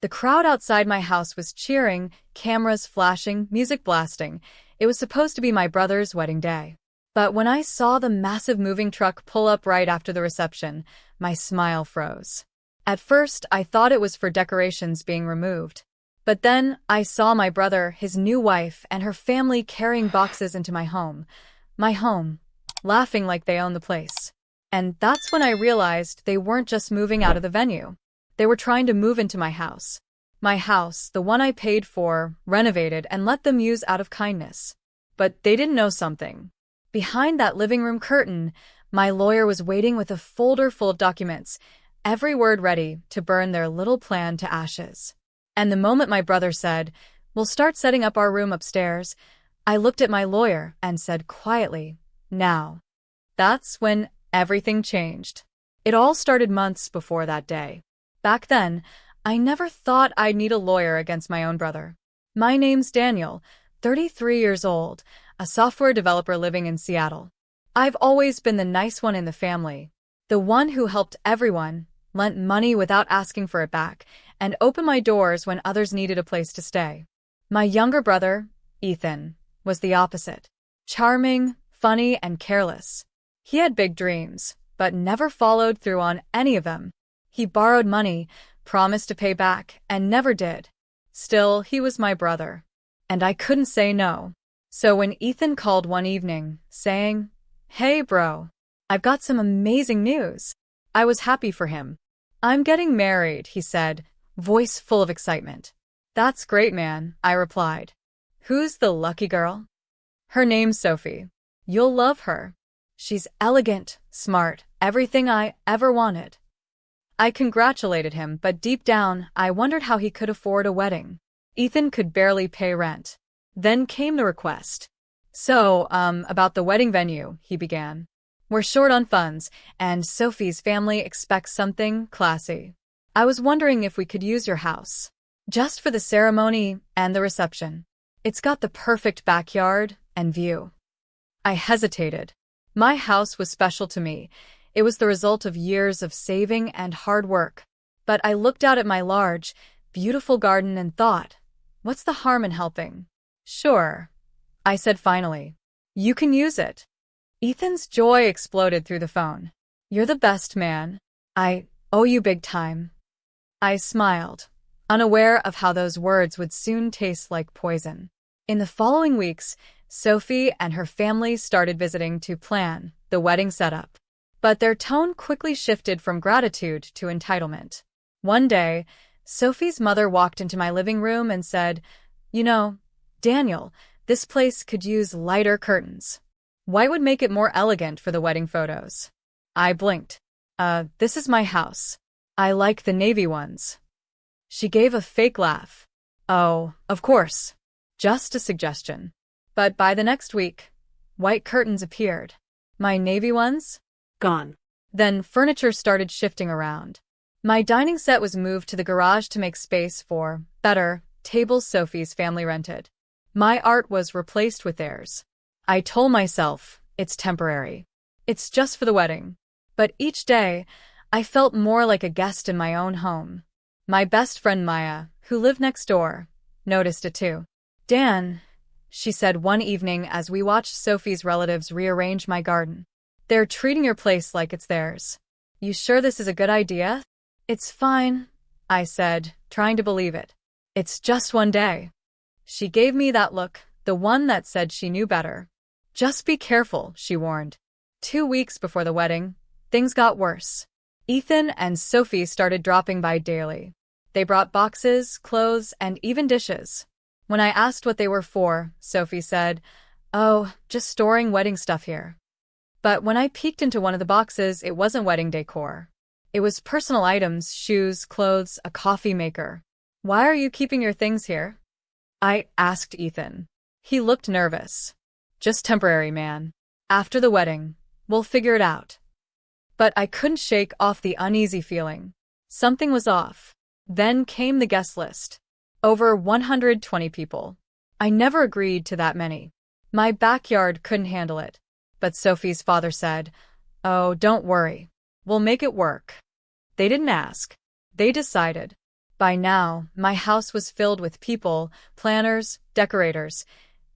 The crowd outside my house was cheering, cameras flashing, music blasting. It was supposed to be my brother's wedding day. But when I saw the massive moving truck pull up right after the reception, my smile froze. At first, I thought it was for decorations being removed. But then, I saw my brother, his new wife, and her family carrying boxes into my home, laughing like they owned the place. And that's when I realized they weren't just moving out of the venue. They were trying to move into my house. My house, the one I paid for, renovated, and let them use out of kindness. But they didn't know something. Behind that living room curtain, my lawyer was waiting with a folder full of documents, every word ready to burn their little plan to ashes. And the moment my brother said, "We'll start setting up our room upstairs," I looked at my lawyer and said quietly, "Now." That's when everything changed. It all started months before that day. Back then, I never thought I'd need a lawyer against my own brother. My name's Daniel, 33 years old, a software developer living in Seattle. I've always been the nice one in the family, the one who helped everyone, lent money without asking for it back, and opened my doors when others needed a place to stay. My younger brother, Ethan, was the opposite. Charming, funny, and careless. He had big dreams, but never followed through on any of them. He borrowed money, promised to pay back, and never did. Still, he was my brother, and I couldn't say no. So when Ethan called one evening, saying, "Hey bro, I've got some amazing news," I was happy for him. "I'm getting married," he said, voice full of excitement. "That's great, man," I replied. "Who's the lucky girl?" "Her name's Sophie. You'll love her. She's elegant, smart, everything I ever wanted." I congratulated him, but deep down, I wondered how he could afford a wedding. Ethan could barely pay rent. Then came the request. "So, about the wedding venue," he began. "We're short on funds, and Sophie's family expects something classy. I was wondering if we could use your house, just for the ceremony and the reception. It's got the perfect backyard and view." I hesitated. My house was special to me. It was the result of years of saving and hard work. But I looked out at my large, beautiful garden and thought, what's the harm in helping? "Sure," I said finally. "You can use it." Ethan's joy exploded through the phone. "You're the best, man. I owe you big time." I smiled, unaware of how those words would soon taste like poison. In the following weeks, Sophie and her family started visiting to plan the wedding setup. But their tone quickly shifted from gratitude to entitlement. One day, Sophie's mother walked into my living room and said, "You know, Daniel, this place could use lighter curtains. White would make it more elegant for the wedding photos." I blinked. This is my house. I like the navy ones." She gave a fake laugh. "Oh, of course. Just a suggestion." But by the next week, white curtains appeared. My navy ones? Gone. Then furniture started shifting around. My dining set was moved to the garage to make space for, better, tables Sophie's family rented. My art was replaced with theirs. I told myself, it's temporary. It's just for the wedding. But each day, I felt more like a guest in my own home. My best friend Maya, who lived next door, noticed it too. "Dan," she said one evening as we watched Sophie's relatives rearrange my garden. "They're treating your place like it's theirs. You sure this is a good idea?" "It's fine," I said, trying to believe it. "It's just one day." She gave me that look, the one that said she knew better. "Just be careful," she warned. 2 weeks before the wedding, things got worse. Ethan and Sophie started dropping by daily. They brought boxes, clothes, and even dishes. When I asked what they were for, Sophie said, "Oh, just storing wedding stuff here." But when I peeked into one of the boxes, it wasn't wedding decor. It was personal items, shoes, clothes, a coffee maker. "Why are you keeping your things here?" I asked Ethan. He looked nervous. "Just temporary, man. After the wedding, we'll figure it out." But I couldn't shake off the uneasy feeling. Something was off. Then came the guest list. Over 120 people. I never agreed to that many. My backyard couldn't handle it. But Sophie's father said, "Oh, don't worry. We'll make it work." They didn't ask. They decided. By now, my house was filled with people, planners, decorators,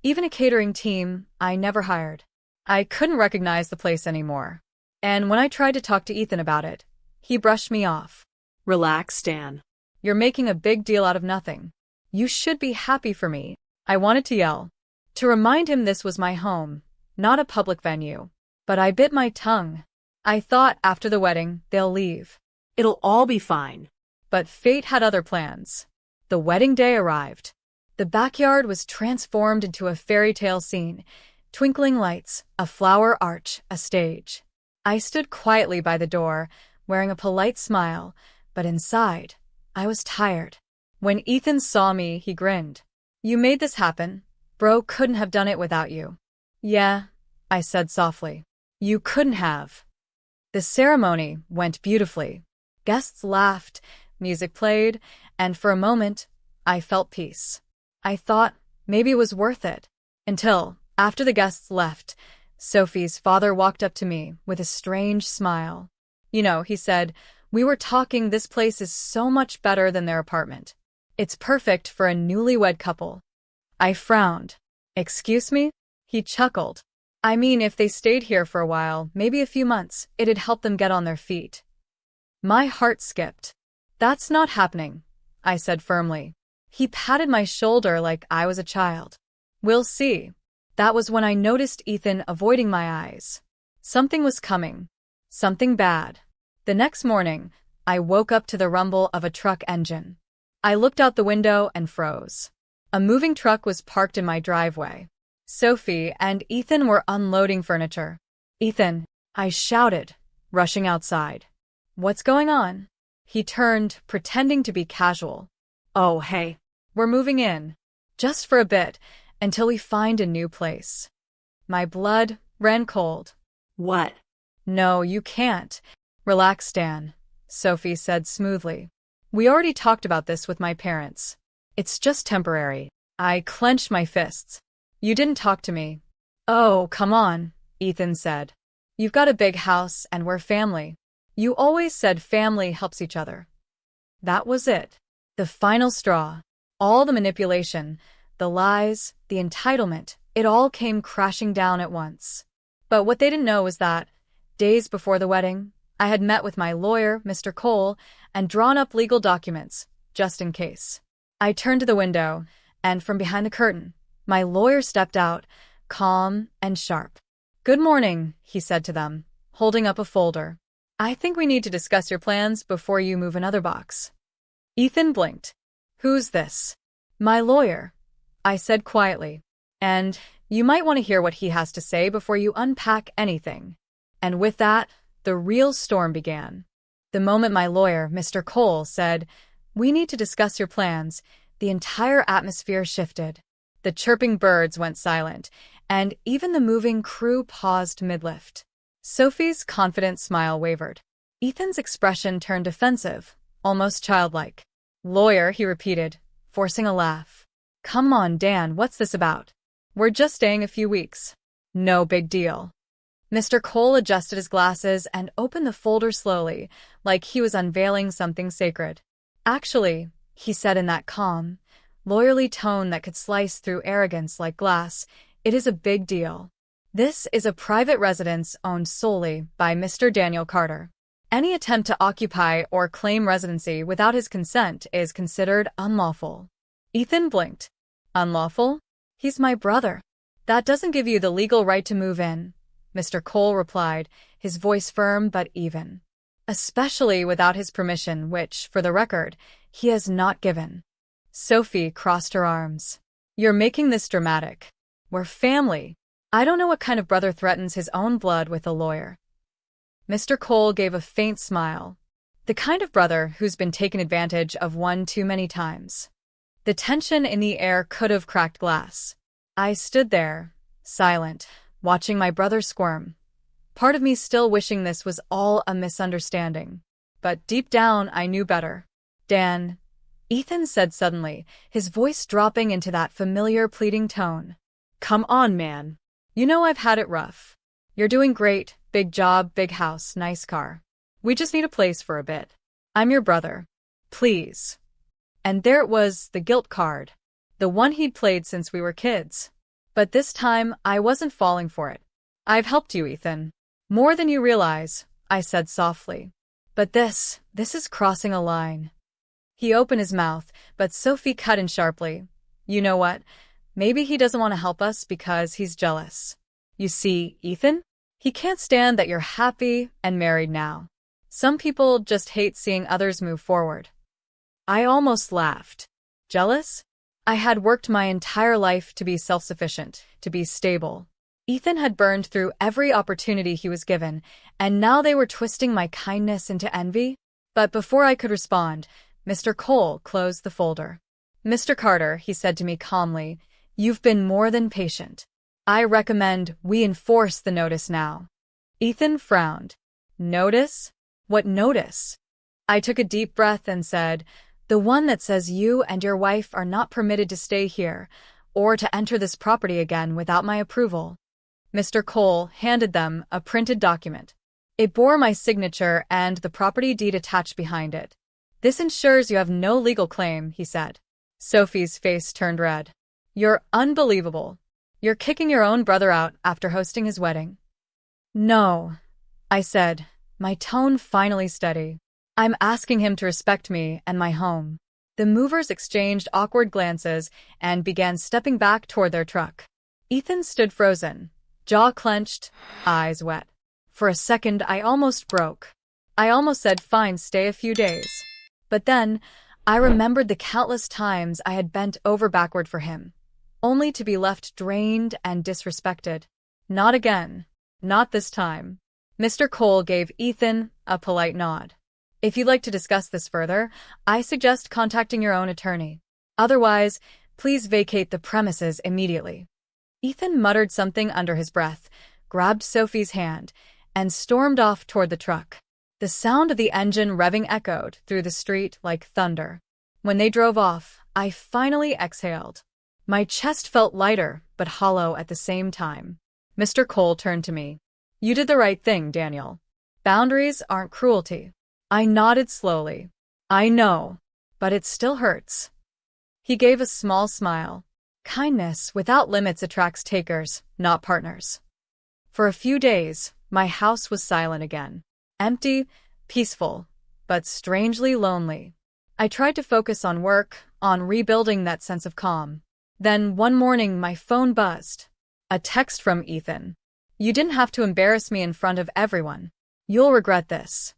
even a catering team I never hired. I couldn't recognize the place anymore. And when I tried to talk to Ethan about it, he brushed me off. Relax, Dan. You're making a big deal out of nothing. You should be happy for me. I wanted to yell, to remind him this was my home, not a public venue. But I bit my tongue. I thought after the wedding, they'll leave. It'll all be fine. But fate had other plans. The wedding day arrived. The backyard was transformed into a fairy tale scene. Twinkling lights, a flower arch, a stage. I stood quietly by the door, wearing a polite smile, but inside, I was tired. When Ethan saw me, he grinned. You made this happen. Bro couldn't have done it without you. Yeah, I said softly. You couldn't have. The ceremony went beautifully. Guests laughed, music played, and for a moment, I felt peace. I thought maybe it was worth it. Until, after the guests left, Sophie's father walked up to me with a strange smile. You know, he said, we were talking, this place is so much better than their apartment. It's perfect for a newlywed couple. I frowned. Excuse me? He chuckled. I mean, if they stayed here for a while, maybe a few months, it'd help them get on their feet. My heart skipped. That's not happening, I said firmly. He patted my shoulder like I was a child. We'll see. That was when I noticed Ethan avoiding my eyes. Something was coming. Something bad. The next morning, I woke up to the rumble of a truck engine. I looked out the window and froze. A moving truck was parked in my driveway. Sophie and Ethan were unloading furniture. Ethan, I shouted, rushing outside. What's going on? He turned, pretending to be casual. Oh, hey. We're moving in. Just for a bit, until we find a new place. My blood ran cold. What? No, you can't. Relax, Dan, Sophie said smoothly. We already talked about this with my parents. It's just temporary. I clenched my fists. You didn't talk to me. Oh, come on, Ethan said. You've got a big house and we're family. You always said family helps each other. That was it. The final straw. All the manipulation, the lies, the entitlement, it all came crashing down at once. But what they didn't know was that, days before the wedding, I had met with my lawyer, Mr. Cole, and drawn up legal documents, just in case. I turned to the window, and from behind the curtain, my lawyer stepped out, calm and sharp. Good morning, he said to them, holding up a folder. I think we need to discuss your plans before you move another box. Ethan blinked. Who's this? My lawyer, I said quietly. And you might want to hear what he has to say before you unpack anything. And with that, the real storm began. The moment my lawyer, Mr. Cole, said, we need to discuss your plans, the entire atmosphere shifted. The chirping birds went silent, and even the moving crew paused mid-lift. Sophie's confident smile wavered. Ethan's expression turned defensive, almost childlike. Lawyer, he repeated, forcing a laugh. Come on, Dan, what's this about? We're just staying a few weeks. No big deal. Mr. Cole adjusted his glasses and opened the folder slowly, like he was unveiling something sacred. Actually, he said in that calm, lawyerly tone that could slice through arrogance like glass, it is a big deal. This is a private residence owned solely by Mr. Daniel Carter. Any attempt to occupy or claim residency without his consent is considered unlawful. Ethan blinked. Unlawful? He's my brother. That doesn't give you the legal right to move in, Mr. Cole replied, his voice firm but even. Especially without his permission, which, for the record, he has not given. Sophie crossed her arms. You're making this dramatic. We're family. I don't know what kind of brother threatens his own blood with a lawyer. Mr. Cole gave a faint smile. The kind of brother who's been taken advantage of one too many times. The tension in the air could have cracked glass. I stood there, silent, watching my brother squirm. Part of me still wishing this was all a misunderstanding. But deep down, I knew better. Dan, Ethan said suddenly, his voice dropping into that familiar pleading tone. Come on, man. You know I've had it rough. You're doing great, big job, big house, nice car. We just need a place for a bit. I'm your brother. Please. And there it was, the guilt card. The one he'd played since we were kids. But this time, I wasn't falling for it. I've helped you, Ethan. More than you realize, I said softly. But this is crossing a line. He opened his mouth, but Sophie cut in sharply. You know what? Maybe he doesn't want to help us because he's jealous. You see, Ethan? He can't stand that you're happy and married now. Some people just hate seeing others move forward. I almost laughed. Jealous? I had worked my entire life to be self-sufficient, to be stable. Ethan had burned through every opportunity he was given, and now they were twisting my kindness into envy? But before I could respond, Mr. Cole closed the folder. Mr. Carter, he said to me calmly, you've been more than patient. I recommend we enforce the notice now. Ethan frowned. Notice? What notice? I took a deep breath and said, the one that says you and your wife are not permitted to stay here or to enter this property again without my approval. Mr. Cole handed them a printed document. It bore my signature and the property deed attached behind it. This ensures you have no legal claim, he said. Sophie's face turned red. You're unbelievable. You're kicking your own brother out after hosting his wedding. No, I said, my tone finally steady. I'm asking him to respect me and my home. The movers exchanged awkward glances and began stepping back toward their truck. Ethan stood frozen, jaw clenched, eyes wet. For a second, I almost broke. I almost said, fine, stay a few days. But then, I remembered the countless times I had bent over backward for him, only to be left drained and disrespected. Not again. Not this time. Mr. Cole gave Ethan a polite nod. If you'd like to discuss this further, I suggest contacting your own attorney. Otherwise, please vacate the premises immediately. Ethan muttered something under his breath, grabbed Sophie's hand, and stormed off toward the truck. The sound of the engine revving echoed through the street like thunder. When they drove off, I finally exhaled. My chest felt lighter but hollow at the same time. Mr. Cole turned to me. You did the right thing, Daniel. Boundaries aren't cruelty. I nodded slowly. I know, but it still hurts. He gave a small smile. Kindness without limits attracts takers, not partners. For a few days, my house was silent again. Empty, peaceful, but strangely lonely. I tried to focus on work, on rebuilding that sense of calm. Then one morning my phone buzzed. A text from Ethan. You didn't have to embarrass me in front of everyone. You'll regret this.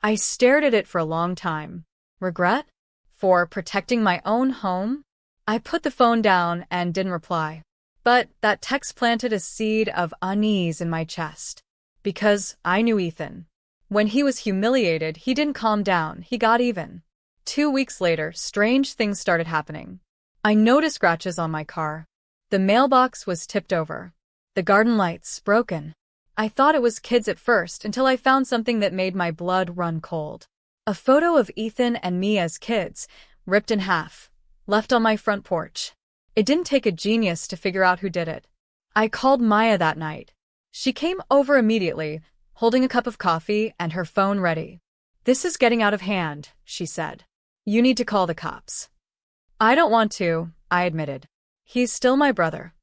I stared at it for a long time. Regret? For protecting my own home? I put the phone down and didn't reply. But that text planted a seed of unease in my chest. Because I knew Ethan. When he was humiliated, he didn't calm down, he got even. 2 weeks later, strange things started happening. I noticed scratches on my car. The mailbox was tipped over. The garden lights broken. I thought it was kids at first until I found something that made my blood run cold. A photo of Ethan and me as kids, ripped in half, left on my front porch. It didn't take a genius to figure out who did it. I called Maya that night. She came over immediately, holding a cup of coffee and her phone ready. This is getting out of hand, she said. You need to call the cops. I don't want to, I admitted. He's still my brother.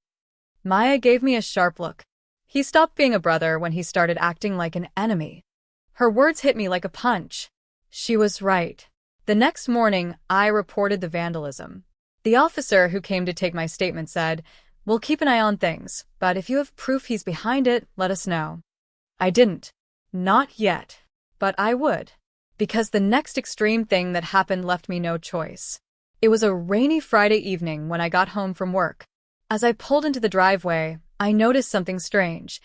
Maya gave me a sharp look. He stopped being a brother when he started acting like an enemy. Her words hit me like a punch. She was right. The next morning, I reported the vandalism. The officer who came to take my statement said, we'll keep an eye on things, but if you have proof he's behind it, let us know. I didn't. Not yet. But I would. Because the next extreme thing that happened left me no choice. It was a rainy Friday evening when I got home from work. As I pulled into the driveway, I noticed something strange.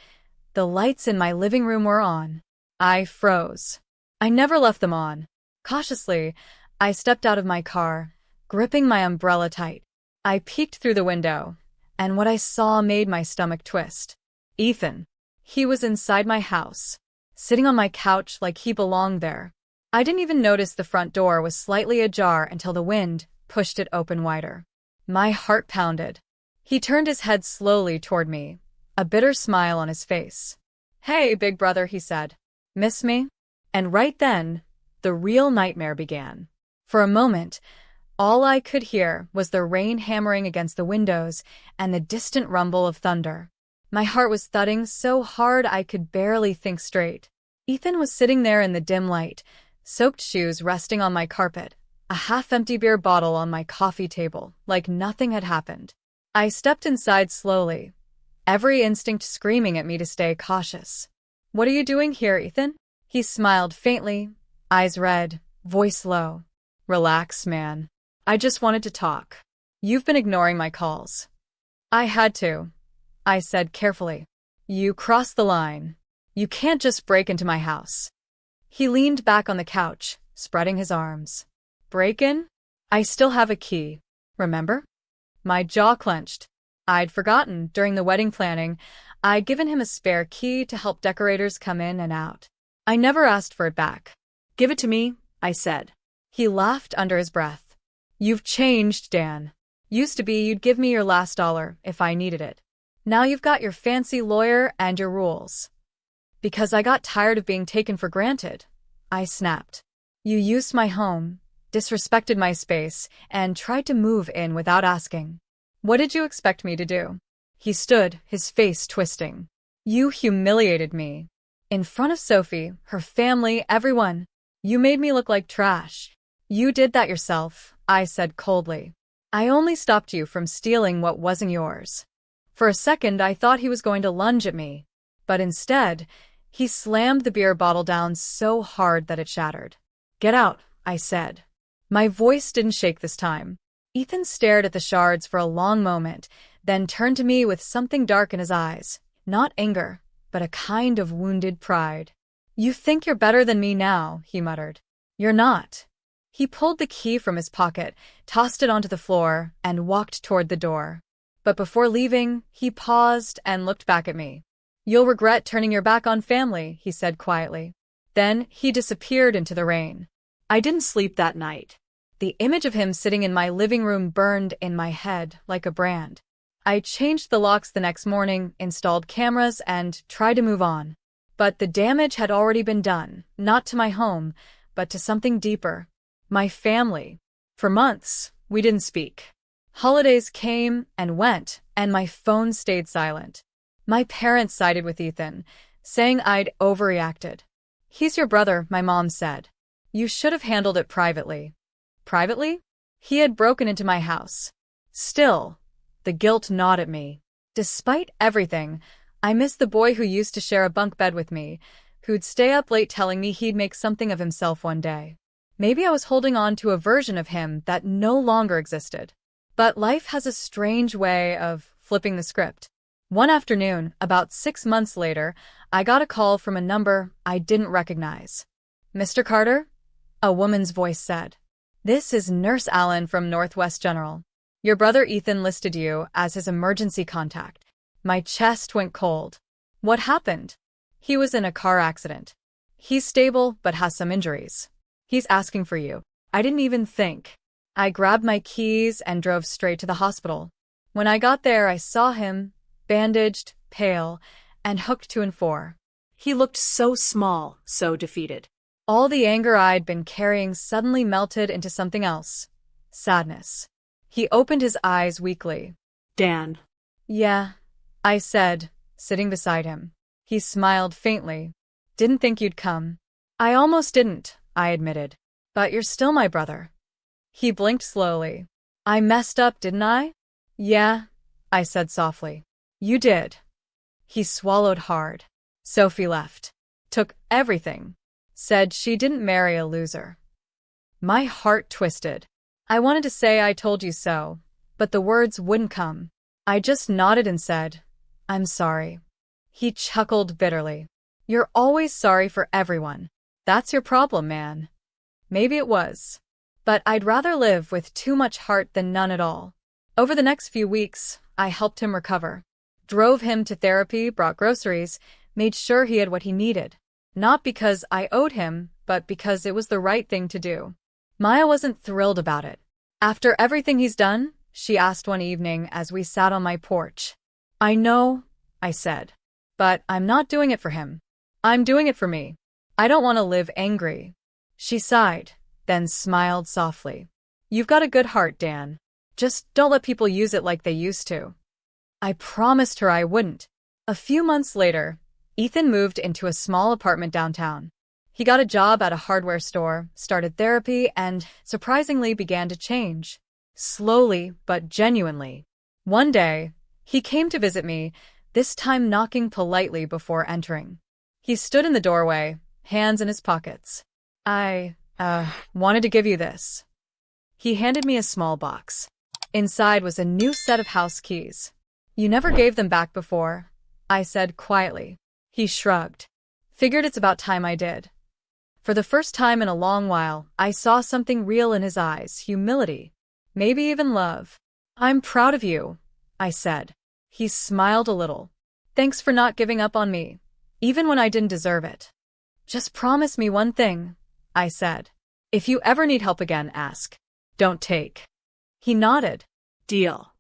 The lights in my living room were on. I froze. I never left them on. Cautiously, I stepped out of my car, gripping my umbrella tight. I peeked through the window, and what I saw made my stomach twist. Ethan. He was inside my house, sitting on my couch like he belonged there. I didn't even notice the front door was slightly ajar until the wind pushed it open wider. My heart pounded. He turned his head slowly toward me, a bitter smile on his face. Hey, big brother, he said. Miss me? And right then, the real nightmare began. For a moment, All I could hear was the rain hammering against the windows and the distant rumble of thunder. My heart was thudding so hard I could barely think straight. Ethan was sitting there in the dim light, soaked shoes resting on my carpet, a half-empty beer bottle on my coffee table, like nothing had happened. I stepped inside slowly, every instinct screaming at me to stay cautious. "What are you doing here, Ethan?" He smiled faintly, eyes red, voice low. "Relax, man. I just wanted to talk. You've been ignoring my calls." "I had to," I said carefully. "You crossed the line. You can't just break into my house." He leaned back on the couch, spreading his arms. "Break in? I still have a key. Remember?" My jaw clenched. I'd forgotten, during the wedding planning, I'd given him a spare key to help decorators come in and out. I never asked for it back. "Give it to me," I said. He laughed under his breath. "You've changed, Dan. Used to be you'd give me your last dollar if I needed it. Now you've got your fancy lawyer and your rules." "Because I got tired of being taken for granted," I snapped. "You used my home, disrespected my space, and tried to move in without asking. What did you expect me to do?" He stood, his face twisting. "You humiliated me. In front of Sophie, her family, everyone. You made me look like trash." "You did that yourself," I said coldly. "I only stopped you from stealing what wasn't yours." For a second, I thought he was going to lunge at me, but instead, he slammed the beer bottle down so hard that it shattered. "Get out," I said. My voice didn't shake this time. Ethan stared at the shards for a long moment, then turned to me with something dark in his eyes. Not anger, but a kind of wounded pride. "You think you're better than me now," he muttered. "You're not." He pulled the key from his pocket, tossed it onto the floor, and walked toward the door. But before leaving, he paused and looked back at me. "You'll regret turning your back on family," he said quietly. Then he disappeared into the rain. I didn't sleep that night. The image of him sitting in my living room burned in my head like a brand. I changed the locks the next morning, installed cameras, and tried to move on. But the damage had already been done, not to my home, but to something deeper. My family. For months, we didn't speak. Holidays came and went, and my phone stayed silent. My parents sided with Ethan, saying I'd overreacted. "He's your brother," my mom said. "You should have handled it privately." Privately? He had broken into my house. Still, the guilt gnawed at me. Despite everything, I missed the boy who used to share a bunk bed with me, who'd stay up late telling me he'd make something of himself one day. Maybe I was holding on to a version of him that no longer existed. But life has a strange way of flipping the script. One afternoon, about 6 months later, I got a call from a number I didn't recognize. "Mr. Carter?" a woman's voice said. "This is Nurse Allen from Northwest General. Your brother Ethan listed you as his emergency contact." My chest went cold. "What happened?" "He was in a car accident. He's stable but has some injuries. He's asking for you." I didn't even think. I grabbed my keys and drove straight to the hospital. When I got there, I saw him, bandaged, pale, and hooked to and fro. He looked so small, so defeated. All the anger I'd been carrying suddenly melted into something else. Sadness. He opened his eyes weakly. "Dan." "Yeah," I said, sitting beside him. He smiled faintly. "Didn't think you'd come." "I almost didn't," I admitted. "But you're still my brother." He blinked slowly. "I messed up, didn't I?" "Yeah," I said softly. "You did." He swallowed hard. "Sophie left. Took everything. Said she didn't marry a loser." My heart twisted. I wanted to say "I told you so," but the words wouldn't come. I just nodded and said, "I'm sorry." He chuckled bitterly. "You're always sorry for everyone. That's your problem, man." Maybe it was. But I'd rather live with too much heart than none at all. Over the next few weeks, I helped him recover. Drove him to therapy, brought groceries, made sure he had what he needed. Not because I owed him, but because it was the right thing to do. Maya wasn't thrilled about it. "After everything he's done?" she asked one evening as we sat on my porch. "I know," I said. "But I'm not doing it for him. I'm doing it for me. I don't want to live angry." She sighed, then smiled softly. You've got a good heart, Dan. Just don't let people use it like they used to. I promised her I wouldn't. A few months later, Ethan moved into a small apartment downtown. He got a job at a hardware store, started therapy, and, surprisingly, began to change. Slowly, but genuinely. One day, he came to visit me, this time knocking politely before entering. He stood in the doorway, hands in his pockets. I wanted to give you this. He handed me a small box. Inside was a new set of house keys. You never gave them back before, I said quietly. He shrugged. Figured it's about time I did. For the first time in a long while, I saw something real in his eyes, humility. Maybe even love. I'm proud of you, I said. He smiled a little. Thanks for not giving up on me, even when I didn't deserve it. Just promise me one thing, I said. If you ever need help again, ask. Don't take. He nodded. Deal.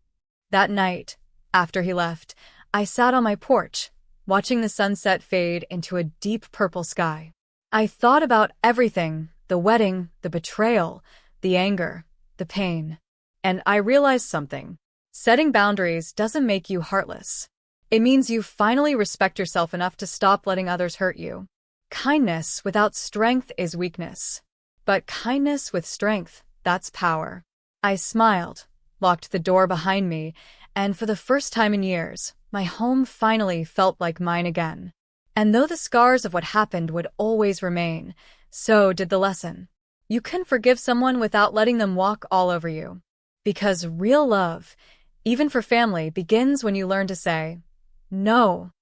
That night, after he left, I sat on my porch, watching the sunset fade into a deep purple sky. I thought about everything, the wedding, the betrayal, the anger, the pain. And I realized something. Setting boundaries doesn't make you heartless. It means you finally respect yourself enough to stop letting others hurt you. Kindness without strength is weakness. But kindness with strength, that's power. I smiled, locked the door behind me, and for the first time in years, my home finally felt like mine again. And though the scars of what happened would always remain, so did the lesson. You can forgive someone without letting them walk all over you. Because real love, even for family, begins when you learn to say, no.